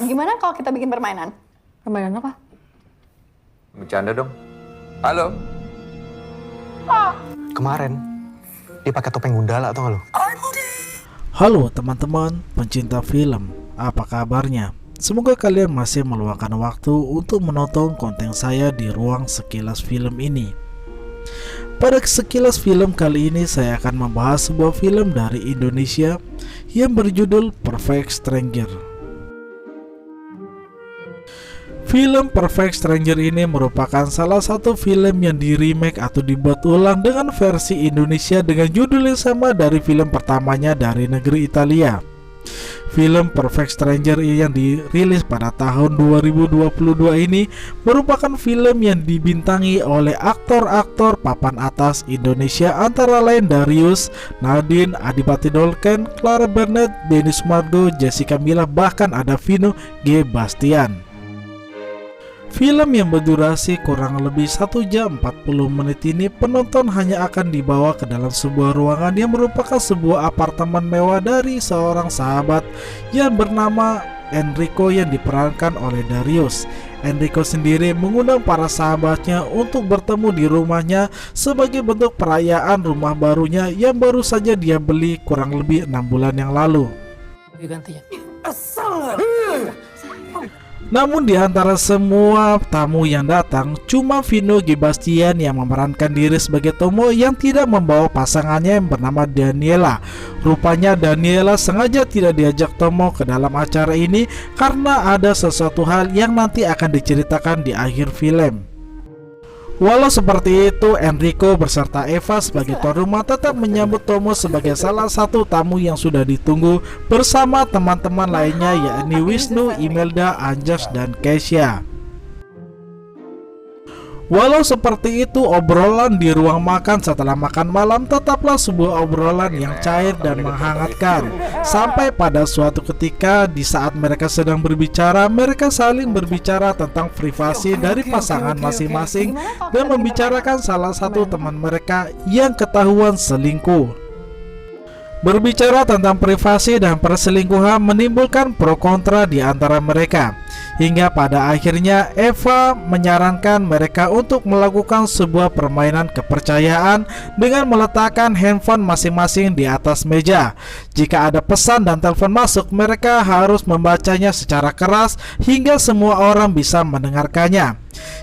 Gimana kalau kita bikin permainan? Permainan apa? Bercanda dong. Halo. Kemarin dia pakai topeng gundala atau nggak lo? Halo teman-teman pencinta film, apa kabarnya? Semoga kalian masih meluangkan waktu untuk menonton konten saya di ruang sekilas film ini. Pada sekilas film kali ini saya akan membahas sebuah film dari Indonesia yang berjudul Perfect Stranger. Film Perfect Stranger ini merupakan salah satu film yang di remake atau dibuat ulang dengan versi Indonesia dengan judul yang sama dari film pertamanya dari negeri Italia. Film Perfect Stranger yang dirilis pada tahun 2022 ini merupakan film yang dibintangi oleh aktor-aktor papan atas Indonesia antara lain Darius, Nadine, Adipati Dolken, Clara Bernard, Denny Sumargo, Jessica Mila, bahkan ada Vino G. Bastian. Film yang berdurasi kurang lebih 1 jam 40 menit ini penonton hanya akan dibawa ke dalam sebuah ruangan yang merupakan sebuah apartemen mewah dari seorang sahabat yang bernama Enrico yang diperankan oleh Darius. Enrico sendiri mengundang para sahabatnya untuk bertemu di rumahnya sebagai bentuk perayaan rumah barunya yang baru saja dia beli kurang lebih 6 bulan yang lalu. Gantinya. Namun di antara semua tamu yang datang, cuma Vino G. Bastian yang memerankan diri sebagai Tomo yang tidak membawa pasangannya yang bernama Daniela. Rupanya Daniela sengaja tidak diajak Tomo ke dalam acara ini karena ada sesuatu hal yang nanti akan diceritakan di akhir film. Walau seperti itu, Enrico beserta Eva sebagai tuan rumah tetap menyambut Tomo sebagai salah satu tamu yang sudah ditunggu bersama teman-teman lainnya yakni Wisnu, Imelda, Anjas, dan Kesha. Walau seperti itu, obrolan di ruang makan setelah makan malam tetaplah sebuah obrolan yang cair dan menghangatkan. Sampai pada suatu ketika di saat mereka sedang berbicara, mereka saling berbicara tentang privasi dari pasangan masing-masing dan membicarakan salah satu teman mereka yang ketahuan selingkuh. Berbicara tentang privasi dan perselingkuhan menimbulkan pro kontra di antara mereka. Hingga pada akhirnya Eva menyarankan mereka untuk melakukan sebuah permainan kepercayaan dengan meletakkan handphone masing-masing di atas meja. Jika ada pesan dan telepon masuk, mereka harus membacanya secara keras hingga semua orang bisa mendengarkannya.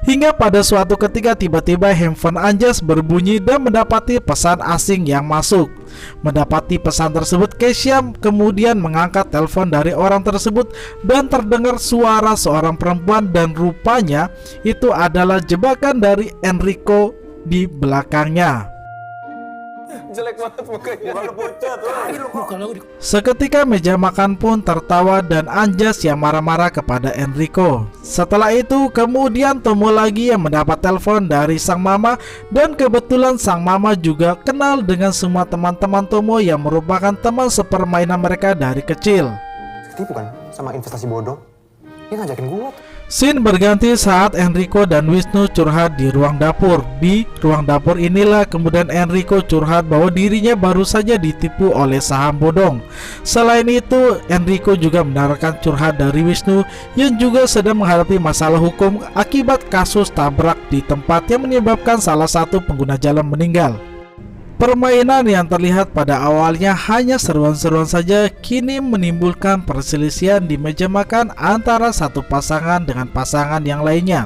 Hingga pada suatu ketika tiba-tiba handphone Anjas berbunyi dan mendapati pesan asing yang masuk. Mendapati pesan tersebut, Kesha kemudian mengangkat telepon dari orang tersebut dan terdengar suara seorang perempuan dan rupanya itu adalah jebakan dari Enrico di belakangnya. Jelek banget mukanya. Seketika meja makan pun tertawa dan Anjas yang marah-marah kepada Enrico. Setelah itu kemudian Tomo lagi yang mendapat telepon dari sang mama dan kebetulan sang mama juga kenal dengan semua teman-teman Tomo yang merupakan teman sepermainan mereka dari kecil. Tipu kan sama investasi bodong? Dia ngajakin gua. Scene berganti saat Enrico dan Wisnu curhat di ruang dapur. Di ruang dapur inilah kemudian Enrico curhat bahwa dirinya baru saja ditipu oleh saham bodong. Selain itu, Enrico juga mendengarkan curhat dari Wisnu yang juga sedang menghadapi masalah hukum akibat kasus tabrak di tempat yang menyebabkan salah satu pengguna jalan meninggal. Permainan yang terlihat pada awalnya hanya seruan-seruan saja kini menimbulkan perselisihan di meja makan antara satu pasangan dengan pasangan yang lainnya.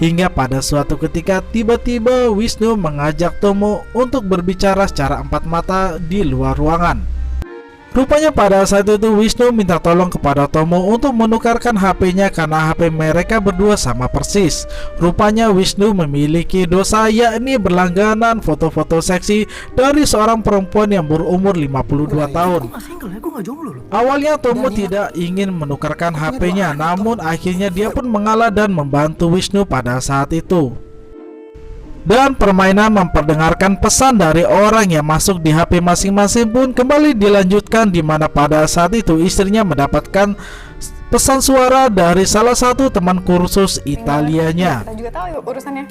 Hingga pada suatu ketika tiba-tiba Wisnu mengajak Tomo untuk berbicara secara empat mata di luar ruangan. Rupanya pada saat itu Wisnu minta tolong kepada Tomo untuk menukarkan HP-nya karena HP mereka berdua sama persis. Rupanya Wisnu memiliki dosa yakni berlangganan foto-foto seksi dari seorang perempuan yang berumur 52 tahun. Awalnya Tomo tidak ingin menukarkan HP-nya, namun akhirnya dia pun mengalah dan membantu Wisnu pada saat itu. Dan permainan memperdengarkan pesan dari orang yang masuk di HP masing-masing pun kembali dilanjutkan, di mana pada saat itu istrinya mendapatkan pesan suara dari salah satu teman kursus Italianya. Kita juga tahu urusannya.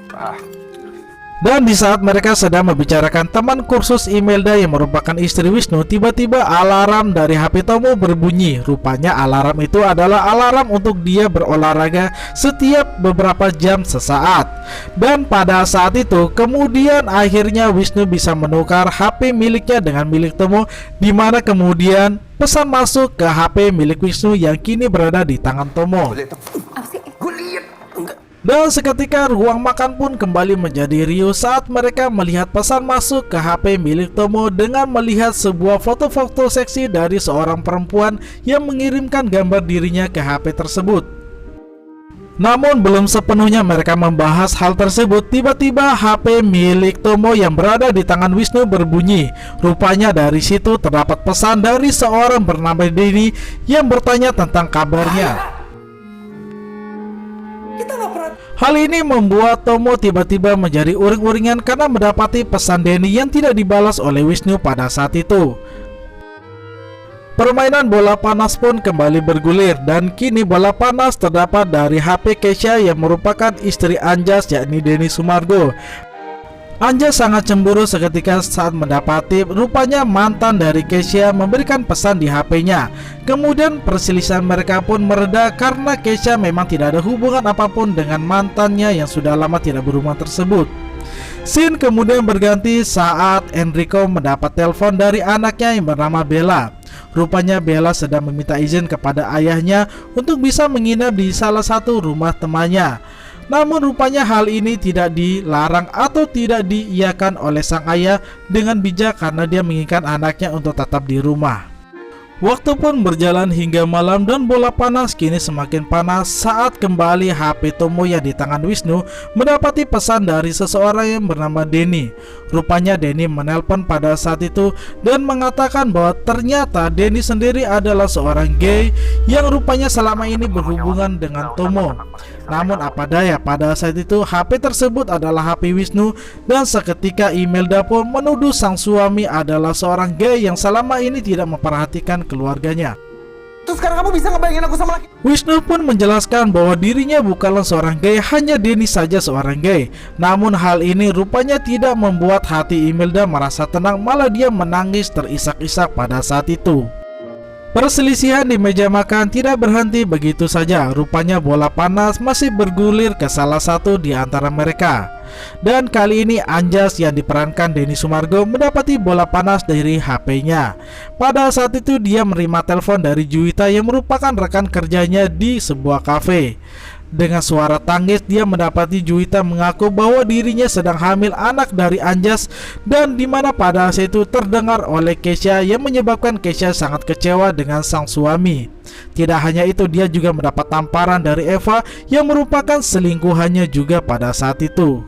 Dan di saat mereka sedang membicarakan teman kursus Imelda yang merupakan istri Wisnu, tiba-tiba alarm dari HP Tomo berbunyi. Rupanya alarm itu adalah alarm untuk dia berolahraga setiap beberapa jam sesaat. Dan pada saat itu kemudian akhirnya Wisnu bisa menukar HP miliknya dengan milik Tomo, di mana kemudian pesan masuk ke HP milik Wisnu yang kini berada di tangan Tomo. Apa sih? Gue liat. Enggak. Dan seketika ruang makan pun kembali menjadi riuh saat mereka melihat pesan masuk ke HP milik Tomo dengan melihat sebuah foto-foto seksi dari seorang perempuan yang mengirimkan gambar dirinya ke HP tersebut. Namun belum sepenuhnya mereka membahas hal tersebut, tiba-tiba HP milik Tomo yang berada di tangan Wisnu berbunyi. Rupanya dari situ terdapat pesan dari seorang bernama Denny yang bertanya tentang kabarnya. Hal ini membuat Tomo tiba-tiba menjadi uring-uringan karena mendapati pesan Denny yang tidak dibalas oleh Wisnu pada saat itu. Permainan bola panas pun kembali bergulir dan kini bola panas terdapat dari HP Kesha yang merupakan istri Anjas, yakni Denny Sumargo. Anjas sangat cemburu seketika saat mendapati rupanya mantan dari Kesha memberikan pesan di HP-nya. Kemudian perselisihan mereka pun mereda karena Kesha memang tidak ada hubungan apapun dengan mantannya yang sudah lama tidak berhubungan tersebut. Scene kemudian berganti saat Enrico mendapat telepon dari anaknya yang bernama Bella. Rupanya Bella sedang meminta izin kepada ayahnya untuk bisa menginap di salah satu rumah temannya. Namun rupanya hal ini tidak dilarang atau tidak diiyakan oleh sang ayah dengan bijak karena dia menginginkan anaknya untuk tetap di rumah. Waktu pun berjalan hingga malam dan bola panas kini semakin panas saat kembali HP Tomo yang di tangan Wisnu mendapati pesan dari seseorang yang bernama Denny. Rupanya Denny menelpon pada saat itu dan mengatakan bahwa ternyata Denny sendiri adalah seorang gay yang rupanya selama ini berhubungan dengan Tomo. Namun apa daya, pada saat itu HP tersebut adalah HP Wisnu dan seketika Imelda pun menuduh sang suami adalah seorang gay yang selama ini tidak memperhatikan keluarganya. Terus sekarang kamu bisa ngebayangin aku sama laki? Wisnu pun menjelaskan bahwa dirinya bukanlah seorang gay, hanya Denny saja seorang gay. Namun hal ini rupanya tidak membuat hati Imelda merasa tenang, malah dia menangis terisak-isak pada saat itu. Perselisihan di meja makan tidak berhenti begitu saja. Rupanya bola panas masih bergulir ke salah satu di antara mereka. Dan kali ini Anjas yang diperankan Denny Sumargo mendapati bola panas dari HP-nya. Pada saat itu dia menerima telepon dari Juwita yang merupakan rekan kerjanya di sebuah kafe. Dengan suara tangis dia mendapati Juwita mengaku bahwa dirinya sedang hamil anak dari Anjas, dan dimana pada saat itu terdengar oleh Kesha yang menyebabkan Kesha sangat kecewa dengan sang suami. Tidak hanya itu, dia juga mendapat tamparan dari Eva yang merupakan selingkuhannya juga pada saat itu.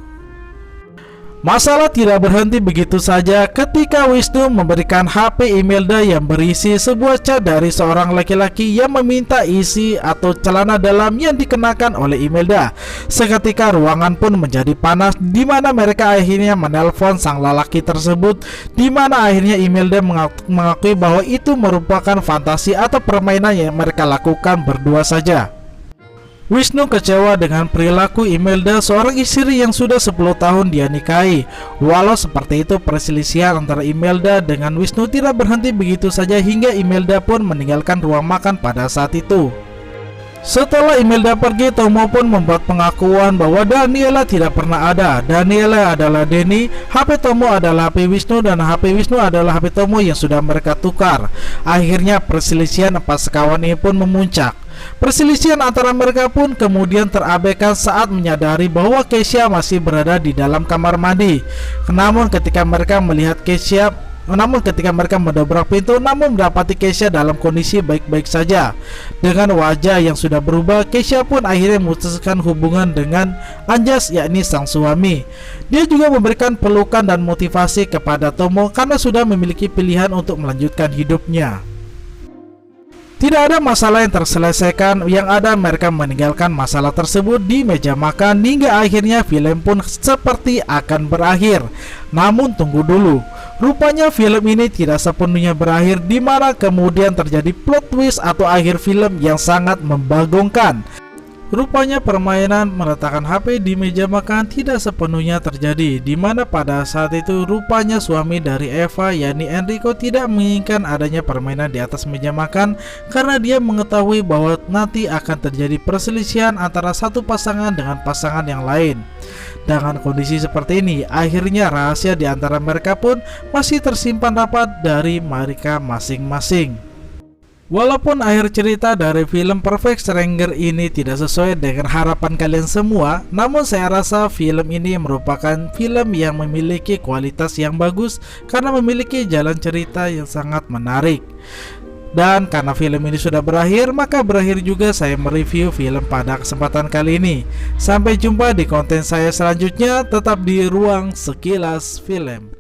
Masalah tidak berhenti begitu saja ketika Wisnu memberikan HP Imelda yang berisi sebuah chat dari seorang laki-laki yang meminta isi atau celana dalam yang dikenakan oleh Imelda. Seketika ruangan pun menjadi panas, di mana mereka akhirnya menelpon sang lelaki tersebut, di mana akhirnya Imelda mengakui bahwa itu merupakan fantasi atau permainan yang mereka lakukan berdua saja. Wisnu kecewa dengan perilaku Imelda, seorang istri yang sudah 10 tahun dia nikahi. Walau seperti itu, perselisihan antara Imelda dengan Wisnu tidak berhenti begitu saja hingga Imelda pun meninggalkan ruang makan pada saat itu. Setelah Imelda pergi, Tomo pun membuat pengakuan bahwa Daniela tidak pernah ada. Daniela adalah Denny, HP Tomo adalah HP Wisnu, dan HP Wisnu adalah HP Tomo yang sudah mereka tukar. Akhirnya perselisihan empat sekawan ini pun memuncak. Perselisihan antara mereka pun kemudian terabaikan saat menyadari bahwa Kesha masih berada di dalam kamar mandi. Namun ketika mereka mendobrak pintu, namun mendapati Kesha dalam kondisi baik-baik saja. Dengan wajah yang sudah berubah, Kesha pun akhirnya memutuskan hubungan dengan Anjas, yakni sang suami. Dia juga memberikan pelukan dan motivasi kepada Tomo karena sudah memiliki pilihan untuk melanjutkan hidupnya. Tidak ada masalah yang terselesaikan, yang ada mereka meninggalkan masalah tersebut di meja makan hingga akhirnya film pun seperti akan berakhir. Namun tunggu dulu, rupanya film ini tidak sepenuhnya berakhir, di mana kemudian terjadi plot twist atau akhir film yang sangat membagongkan. Rupanya permainan meletakkan HP di meja makan tidak sepenuhnya terjadi, di mana pada saat itu rupanya suami dari Eva yakni Enrico tidak menginginkan adanya permainan di atas meja makan karena dia mengetahui bahwa nanti akan terjadi perselisihan antara satu pasangan dengan pasangan yang lain. Dengan kondisi seperti ini, akhirnya rahasia di antara mereka pun masih tersimpan rapat dari mereka masing-masing. Walaupun akhir cerita dari film Perfect Stranger ini tidak sesuai dengan harapan kalian semua, namun saya rasa film ini merupakan film yang memiliki kualitas yang bagus karena memiliki jalan cerita yang sangat menarik. Dan karena film ini sudah berakhir, maka berakhir juga saya mereview film pada kesempatan kali ini. Sampai jumpa di konten saya selanjutnya, tetap di Ruang Sekilas Film.